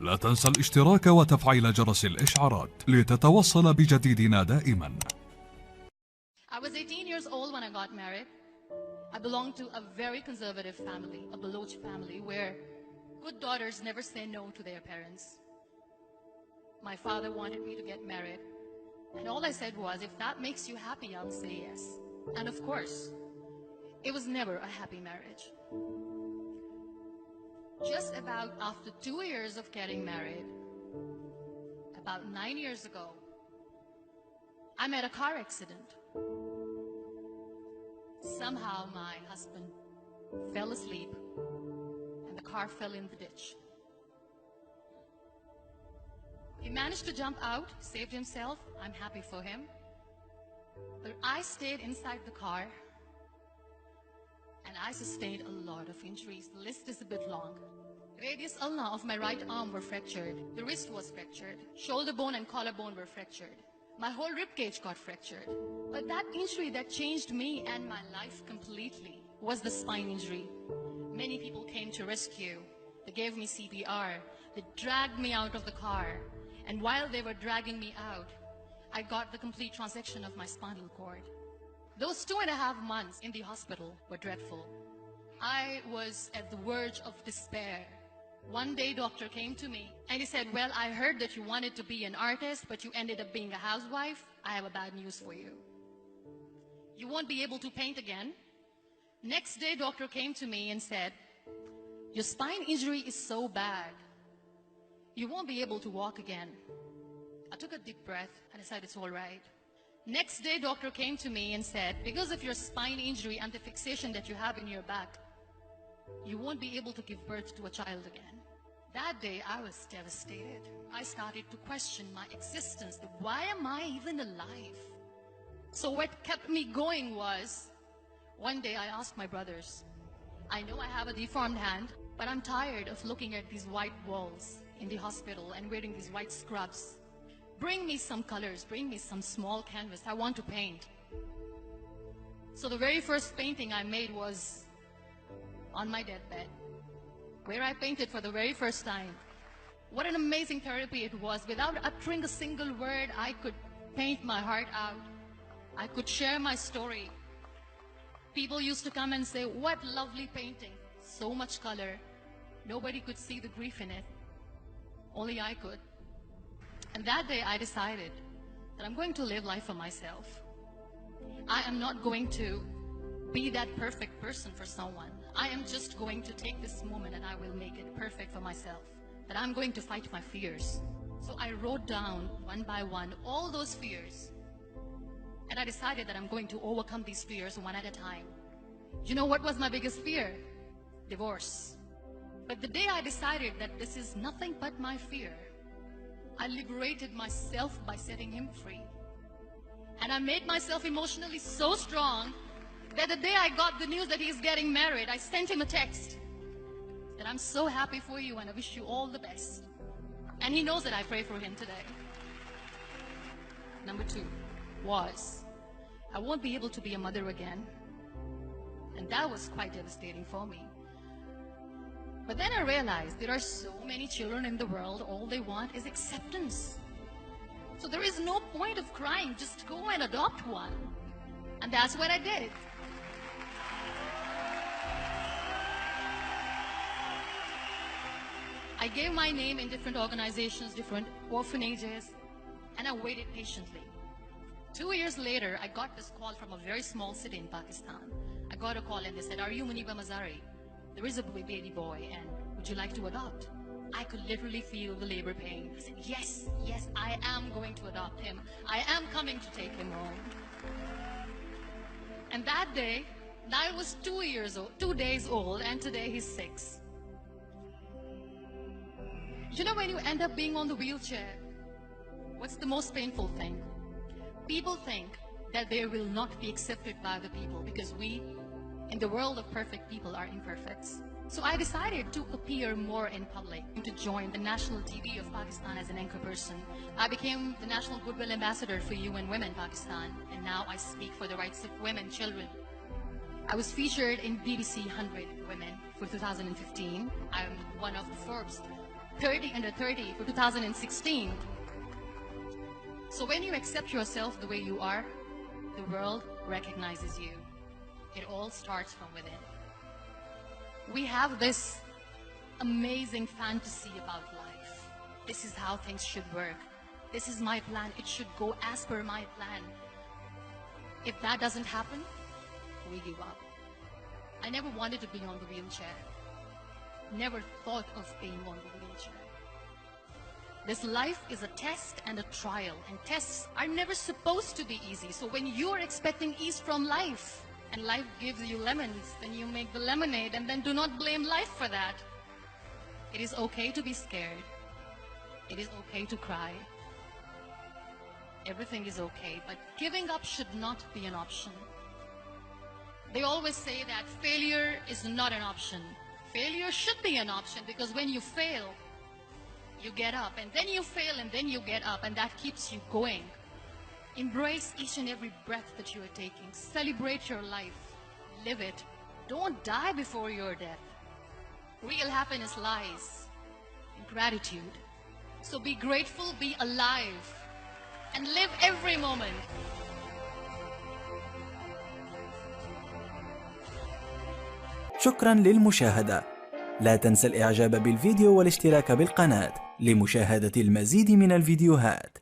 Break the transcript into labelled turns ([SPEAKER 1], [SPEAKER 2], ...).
[SPEAKER 1] لا تنسى الاشتراك وتفعيل جرس الإشعارات لتتوصل بجديدنا دائما.
[SPEAKER 2] I was 18 years old when I got married. I belonged to a very conservative family, a Baloch family, where good daughters never say no to their parents. My father wanted me to get married, and all I said was, if that makes you happy, I'll say yes. And of course, it was never a happy marriage. Just about after 2 years of getting married, about 9 years ago, I met a car accident. Somehow my husband fell asleep and the car fell in the ditch. He managed to jump out, saved himself. I'm happy for him. But I stayed inside the car and I sustained a lot of injuries. The list is a bit long. Radius ulna of my right arm were fractured. The wrist was fractured. Shoulder bone and collarbone were fractured. My whole rib cage got fractured. But that injury that changed me and my life completely was the spine injury. Many people came to rescue. They gave me CPR. They dragged me out of the car. And while they were dragging me out, I got the complete transection of my spinal cord. Those 2.5 months in the hospital were dreadful. I was at the verge of despair. One day, doctor came to me and he said, well, I heard that you wanted to be an artist, but you ended up being a housewife. I have a bad news for you. You won't be able to paint again. Next day, doctor came to me and said, your spine injury is so bad, you won't be able to walk again. I took a deep breath and I said, it's all right. Next day, doctor came to me and said, because of your spine injury and the fixation that you have in your back, you won't be able to give birth to a child again. That day, I was devastated. I started to question my existence. Why am I even alive? So what kept me going was, one day I asked my brothers, I know I have a deformed hand, but I'm tired of looking at these white walls in the hospital and wearing these white scrubs. Bring me some colors, bring me some small canvas. I want to paint. So the very first painting I made was on my deathbed, where I painted for the very first time. What an amazing therapy it was. Without uttering a single word, I could paint my heart out. I could share my story. People used to come and say, what lovely painting. So much color. Nobody could see the grief in it. Only I could. And that day I decided that I'm going to live life for myself. I am not going to be that perfect person for someone. I am just going to take this moment and I will make it perfect for myself. That I'm going to fight my fears. So I wrote down one by one all those fears. And I decided that I'm going to overcome these fears one at a time. You know what was my biggest fear? Divorce. But the day I decided that this is nothing but my fear, I liberated myself by setting him free. And I made myself emotionally so strong that the day I got the news that he's getting married, I sent him a text that I'm so happy for you and I wish you all the best. And he knows that I pray for him today. Number 2 was, I won't be able to be a mother again. And that was quite devastating for me. But then I realized there are so many children in the world, all they want is acceptance. So there is no point of crying, just go and adopt one. And that's what I did. I gave my name in different organizations, different orphanages, and I waited patiently. 2 years later, I got this call from a very small city in Pakistan. I got a call and they said, are you Muniba Mazari? There is a baby boy and would you like to adopt? I could literally feel the labor pain. I said, yes, yes, I am going to adopt him. I am coming to take him home. And that day, I was 2 days old, and today he's 6. You know, when you end up being on the wheelchair, what's the most painful thing? People think that they will not be accepted by the people because we, in the world of perfect people, are imperfects. So I decided to appear more in public, to join the national TV of Pakistan as an anchor person. I became the National Goodwill Ambassador for UN Women Pakistan, and now I speak for the rights of women, children. I was featured in BBC 100 Women for 2015. I'm one of the Forbes 30 under 30 for 2016. So when you accept yourself the way you are, the world recognizes you. It all starts from within. We have this amazing fantasy about life. This is how things should work. This is my plan. It should go as per my plan. If that doesn't happen, we give up. I never wanted to be on the wheelchair. Never thought of being on the wheelchair. This life is a test and a trial, and tests are never supposed to be easy. So when you're expecting ease from life, and life gives you lemons, then you make the lemonade, and then do not blame life for that. It is okay to be scared. It is okay to cry. Everything is okay, but giving up should not be an option. They always say that failure is not an option. Failure should be an option, because when you fail, you get up, and then you fail, and then you get up, and that keeps you going. Embrace each and every breath that you are taking. Celebrate your life. Live it. Don't die before your death. Real happiness lies in gratitude. So be grateful, be alive, and live every moment.
[SPEAKER 3] شكرا للمشاهدة. لا تنسى الإعجاب بالفيديو والاشتراك بالقناة لمشاهدة المزيد من الفيديوهات.